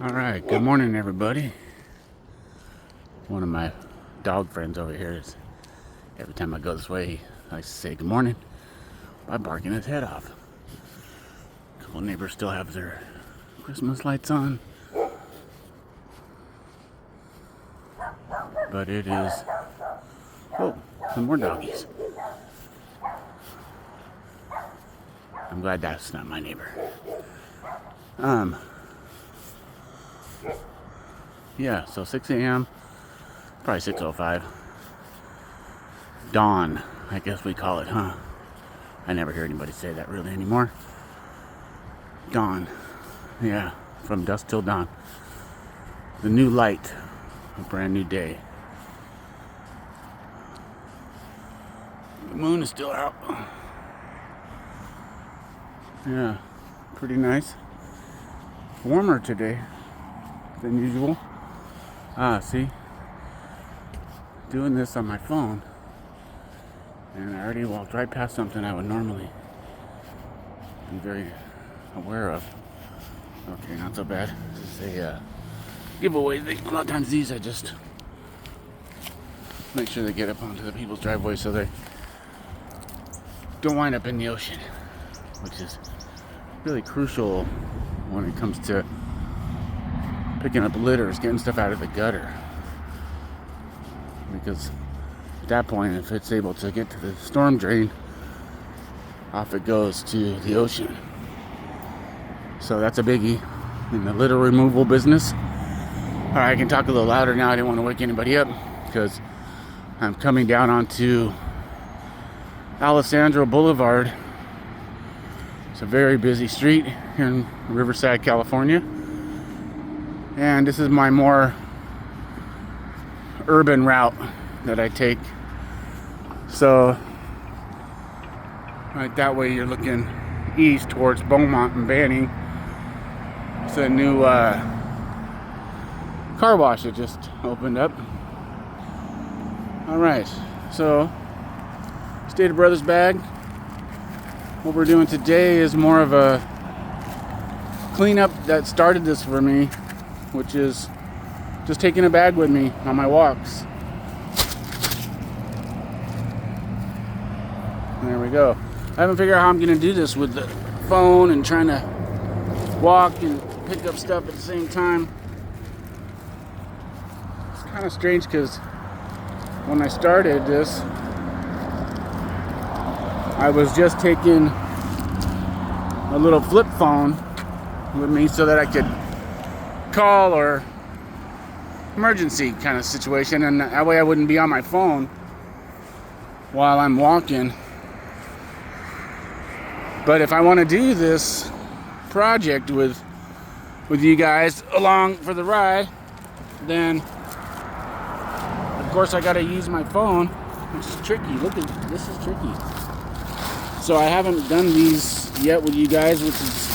Alright, good morning everybody. One of my dog friends over here is, every time I go this way, he likes to say good morning by barking his head off. A couple neighbors still have their Christmas lights on. But it is, oh, some more doggies. I'm glad that's not my neighbor. Yeah, so 6 a.m., probably 6:05. Dawn, I guess we call it, huh? I never hear anybody say that really anymore. Dawn, yeah, from dusk till dawn. The new light, a brand new day. The moon is still out. Yeah, pretty nice. Warmer today than usual. See, doing this on my phone, and I already walked right past something I would normally be very aware of. Okay, not so bad. This is a giveaway thing. A lot of times these I just make sure they get up onto the people's driveway so they don't wind up in the ocean, which is really crucial when it comes to picking up litters, getting stuff out of the gutter. Because at that point, if it's able to get to the storm drain, off it goes to the ocean. So that's a biggie in the litter removal business. Alright, I can talk a little louder now. I didn't want to wake anybody up because I'm coming down onto Alessandro Boulevard. It's a very busy street here in Riverside, California. And this is my more urban route that I take. So, right that way you're looking east towards Beaumont and Banning. It's a new car wash that just opened up. Alright, so Stater Brothers bag. What we're doing today is more of a cleanup that started this for me, which is just taking a bag with me on my walks. There we go. I haven't figured out how I'm going to do this with the phone and trying to walk and pick up stuff at the same time. It's kind of strange because when I started this, I was just taking a little flip phone with me so that I could call or emergency kind of situation, and that way I wouldn't be on my phone while I'm walking. But if I want to do this project with you guys along for the ride, then of course I got to use my phone, which is tricky. Look at this, is tricky. So I haven't done these yet with you guys, which is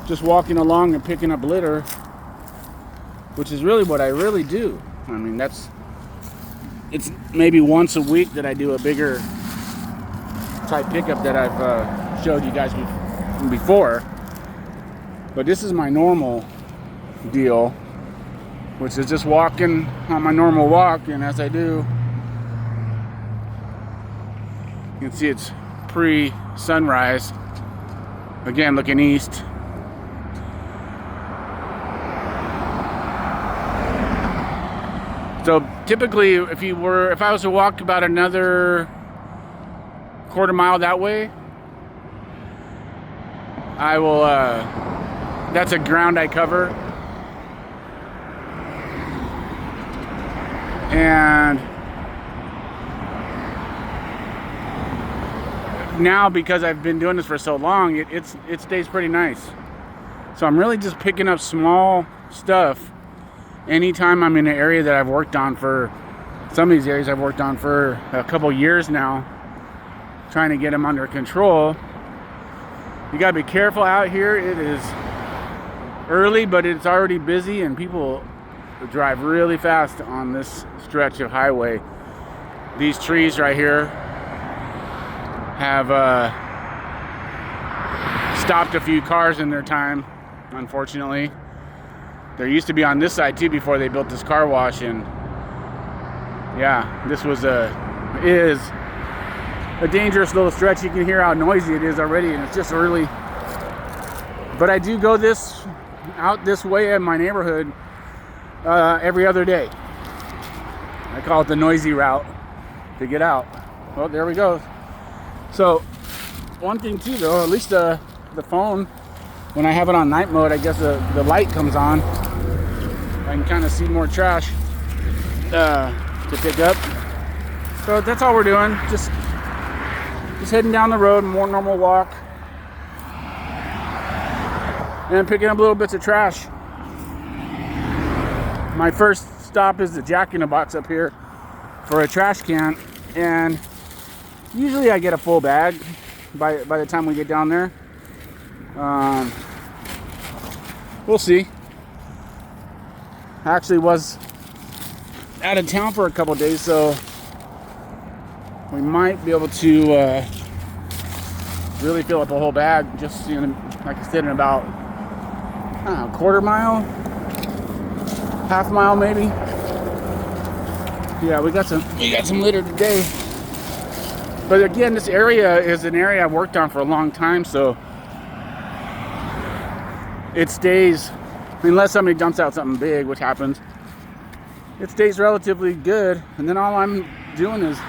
just walking along and picking up litter, which is really what I really do. I mean, it's maybe once a week that I do a bigger type pickup that I've showed you guys before. But this is my normal deal, which is just walking on my normal walk, and as I do, you can see it's pre-sunrise. Again, looking east. So typically, if I was to walk about another quarter mile that way, I will, that's a ground I cover. And now, because I've been doing this for so long, it stays pretty nice. So I'm really just picking up small stuff anytime I'm in an area that I've worked on for, some of these areas I've worked on for a couple years now, trying to get them under control. You gotta be careful out here. It is early, but it's already busy, and people drive really fast on this stretch of highway. These trees right here have stopped a few cars in their time, unfortunately. There used to be on this side too before they built this car wash, and yeah, this is a dangerous little stretch. You can hear how noisy it is already, and it's just early. But I do go out this way in my neighborhood every other day. I call it the noisy route to get out. Well, there we go. So one thing too, though, at least the phone, when I have it on night mode, I guess the light comes on. I can kind of see more trash to pick up. So that's all we're doing. Just heading down the road, more normal walk, and picking up little bits of trash. My first stop is the Jack in the Box up here for a trash can, and usually I get a full bag by the time we get down there. We'll see. I actually was out of town for a couple days, so we might be able to really fill up a whole bag, just like I said, in about, I don't know, quarter mile, half mile maybe. Yeah, we got some litter today. But again, this area is an area I've worked on for a long time, so it stays, unless somebody dumps out something big, which happens, it stays relatively good. And then all I'm doing is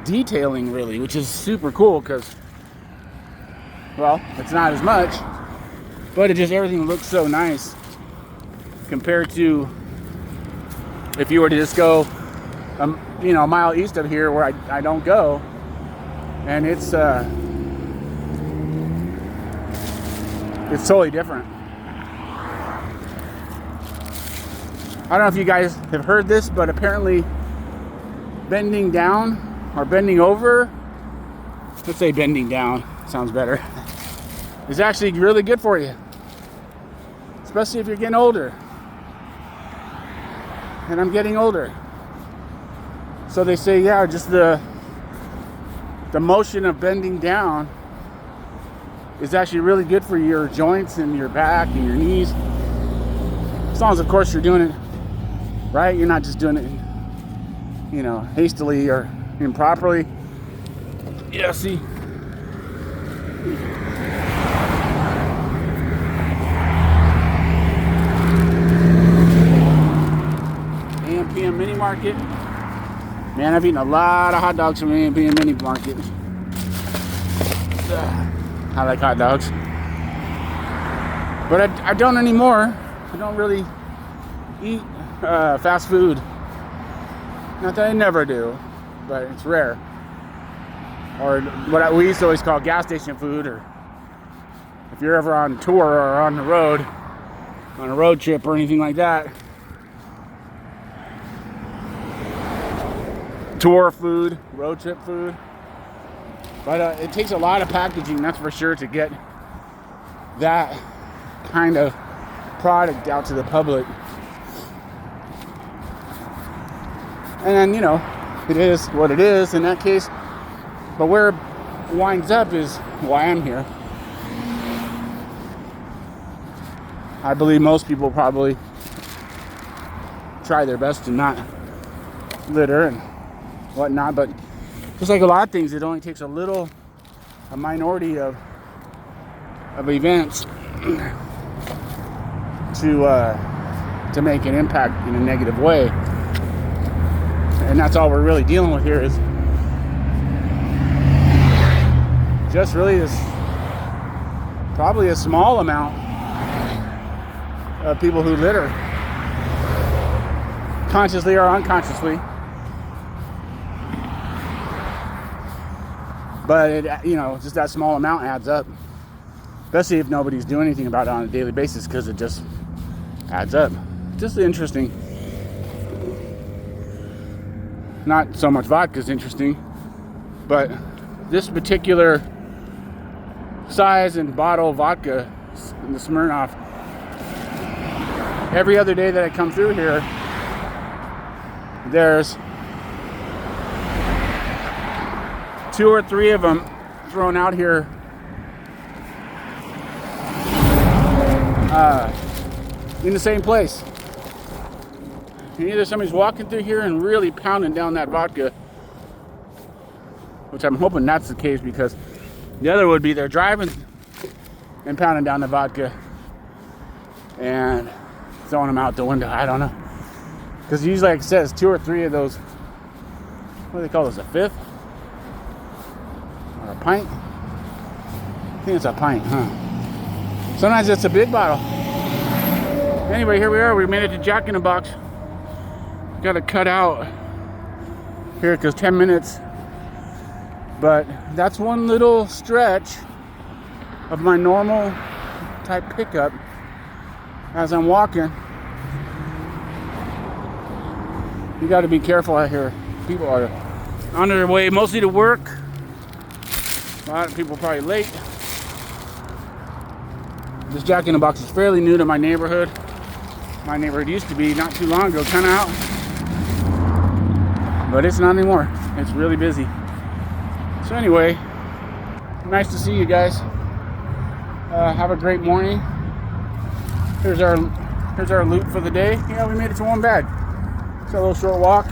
detailing, really, which is super cool because, well, it's not as much, but everything looks so nice compared to if you were to just go a mile east of here where I don't go, and it's totally different. I don't know if you guys have heard this, but apparently bending down or bending over, let's say bending down, sounds better, is actually really good for you, especially if you're getting older. And I'm getting older. So they say, yeah, just the motion of bending down is actually really good for your joints and your back and your knees. As long as, of course, you're doing it right. You're not just doing it, hastily or improperly. Yeah, see? AM/PM Mini Market. Man, I've eaten a lot of hot dogs from AM/PM Mini Market. I like hot dogs. But I don't anymore. I don't really eat fast food. Not that I never do, but it's rare. Or what we used to always call gas station food, or if you're ever on tour or on the road, on a road trip or anything like that. Tour food, road trip food. But it takes a lot of packaging, that's for sure, to get that kind of product out to the public. And then, it is what it is in that case. But where it winds up is why I'm here. I believe most people probably try their best to not litter and whatnot, but just like a lot of things, it only takes a minority of events to make an impact in a negative way. And that's all we're really dealing with here, is just really this probably a small amount of people who litter, consciously or unconsciously. But it, just that small amount adds up, especially if nobody's doing anything about it on a daily basis, because it just adds up. Just interesting. Not so much vodka is interesting, but this particular size and bottle of vodka, the Smirnoff, every other day that I come through here, there's 2 or 3 of them thrown out here in the same place. And either somebody's walking through here and really pounding down that vodka, which I'm hoping that's the case, because the other would be they're driving and pounding down the vodka and throwing them out the window. I don't know. Because usually, like it says, 2 or 3 of those, what do they call those, a fifth? Or a pint? I think it's a pint, huh? Sometimes it's a big bottle. Anyway, here we are. We made it to Jack in the Box. Got to cut out here because 10 minutes. But that's one little stretch of my normal type pickup as I'm walking. You got to be careful out here. People are on their way mostly to work. A lot of people probably late. This Jack in the Box is fairly new to my neighborhood. My neighborhood used to be not too long ago, kind of out. But it's not anymore. It's really busy. So anyway, nice to see you guys. Have a great morning. Here's our loot for the day. Yeah, we made it to one bag. It's a little short walk.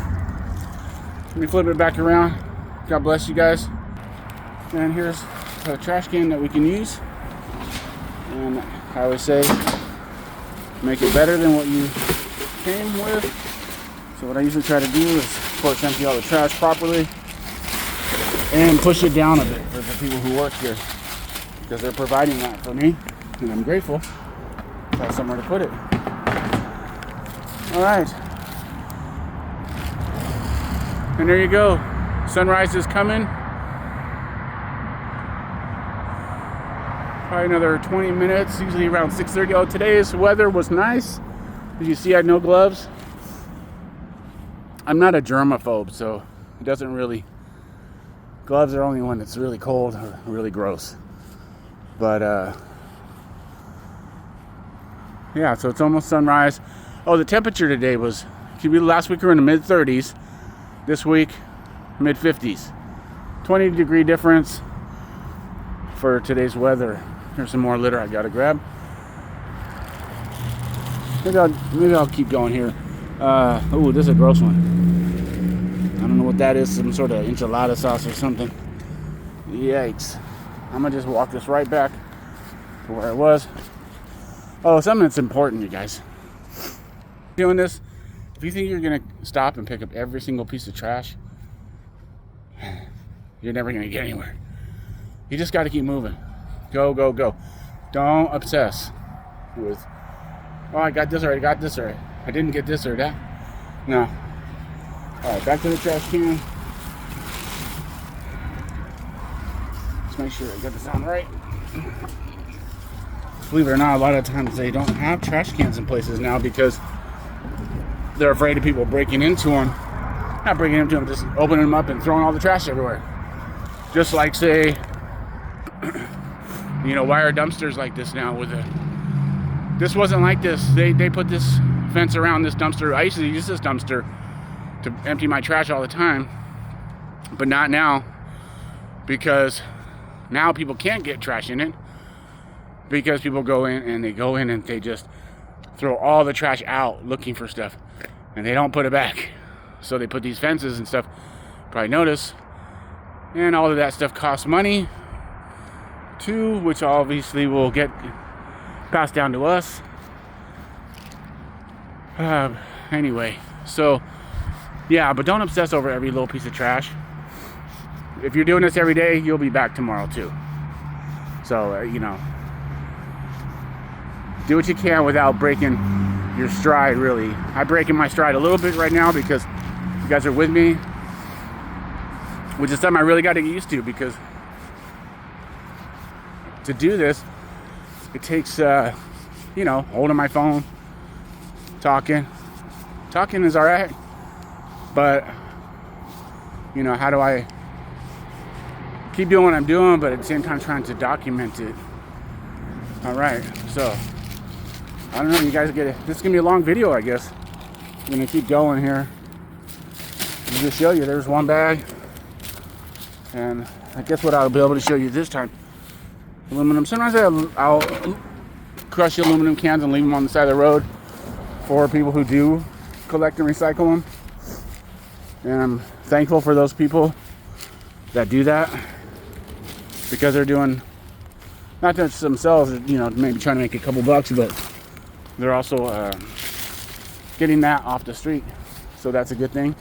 Let me flip it back around. God bless you guys. And here's a trash can that we can use. And I always say, make it better than what you came with. So what I usually try to do is, of course, empty all the trash properly and push it down a bit for the people who work here, because they're providing that for me, and I'm grateful to have somewhere to put it. All right. And there you go. Sunrise is coming. Probably another 20 minutes, usually around 6:30. Oh, today's weather was nice. As you see, I had no gloves. I'm not a germaphobe, so it doesn't really... Gloves are only when it's really cold or really gross. But, yeah, so it's almost sunrise. Oh, the temperature today was... Last week we were in the mid-30s. This week, mid-50s. 20-degree difference for today's weather. Here's some more litter I gotta grab. Maybe I'll keep going here. Oh, this is a gross one. I don't know what that is. Some sort of enchilada sauce or something. Yikes. I'm gonna just walk this right back to where I was. Oh, something that's important, you guys. Doing this, if you think you're gonna stop and pick up every single piece of trash, you're never gonna get anywhere. You just gotta keep moving. Go, go, go. Don't obsess with, oh, I got this or I got this or I didn't get this or that. No. Alright, back to the trash can. Let's make sure I got this on right. Believe it or not, a lot of times they don't have trash cans in places now because they're afraid of people breaking into them. Not breaking into them, just opening them up and throwing all the trash everywhere. Just like, say, why are dumpsters like this now? This wasn't like this. They put this fence around this dumpster. I used to use this dumpster to empty my trash all the time, but not now, because now people can't get trash in it, because people go in and they just throw all the trash out looking for stuff, and they don't put it back. So they put these fences and stuff, probably notice, and all of that stuff costs money too, which obviously will get passed down to us. Anyway, so yeah, but don't obsess over every little piece of trash. If you're doing this every day, you'll be back tomorrow too. So, do what you can without breaking your stride, really. I'm breaking my stride a little bit right now because you guys are with me, which is something I really got to get used to, because to do this, it takes, holding my phone, talking. Talking is all right, but, how do I keep doing what I'm doing, but at the same time trying to document it? All right, so, I don't know, you guys get it. This is going to be a long video, I guess. I'm going to keep going here. I'll just show you, there's one bag, and I guess what I'll be able to show you this time, aluminum. Sometimes I'll crush the aluminum cans and leave them on the side of the road for people who do collect and recycle them. And I'm thankful for those people that do that, because they're doing not just themselves, you know, maybe trying to make a couple bucks, but they're also getting that off the street. So that's a good thing.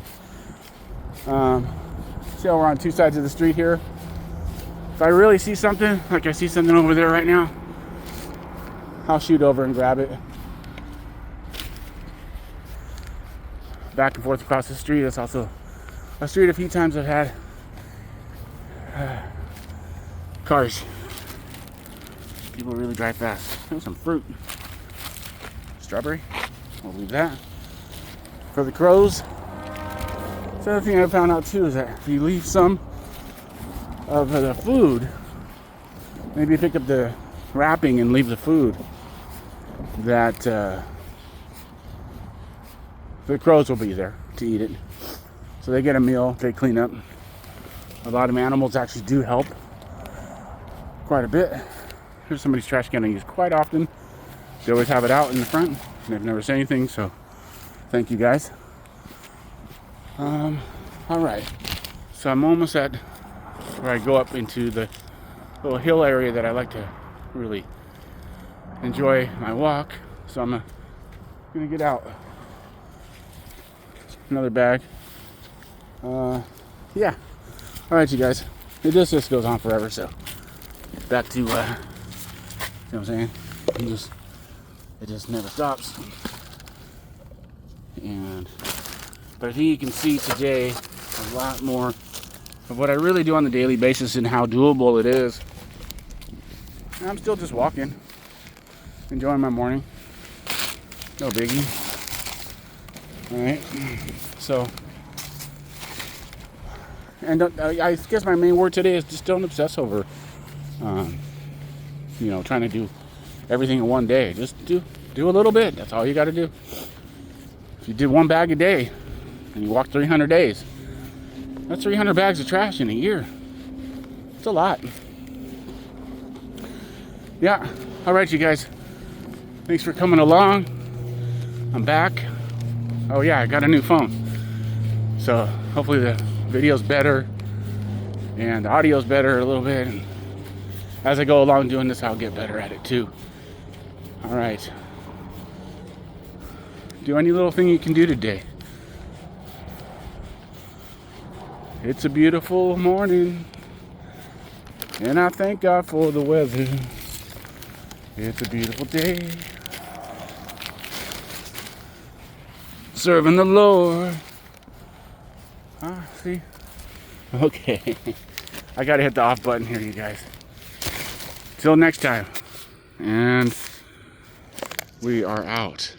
See how we're on two sides of the street here. If I really see something, like I see something over there right now, I'll shoot over and grab it. Back and forth across the street. It's also a street a few times I've had cars. People really drive fast. There's some fruit. Strawberry. We'll leave that. For the crows, the other thing I found out too is that if you leave some of the food, maybe pick up the wrapping and leave the food, that the crows will be there to eat it. So they get a meal, they clean up. A lot of animals actually do help quite a bit. Here's somebody's trash can I use quite often. They always have it out in the front. They've never said anything, so thank you guys. All right, so I'm almost at where I go up into the little hill area that I like to really enjoy my walk. So I'm gonna get out. Another bag. Yeah. All right, you guys. This just goes on forever. So back to, you know what I'm saying? It just never stops. But I think you can see today a lot more of what I really do on the daily basis and how doable it is. And I'm still just walking, enjoying my morning. No biggie. All right. So, and I guess my main word today is just don't obsess over, you know, trying to do everything in one day. Just do a little bit. That's all you got to do. If you did one bag a day and you walk 300 days, that's 300 bags of trash in a year. It's a lot. Yeah. All right, you guys. Thanks for coming along. I'm back. Oh yeah, I got a new phone. So hopefully the video's better and the audio's better a little bit. And as I go along doing this, I'll get better at it too. All right. Do any little thing you can do today. It's a beautiful morning, and I thank God for the weather. It's a beautiful day, serving the Lord. See? Okay. I gotta hit the off button here, you guys. Till next time. And we are out.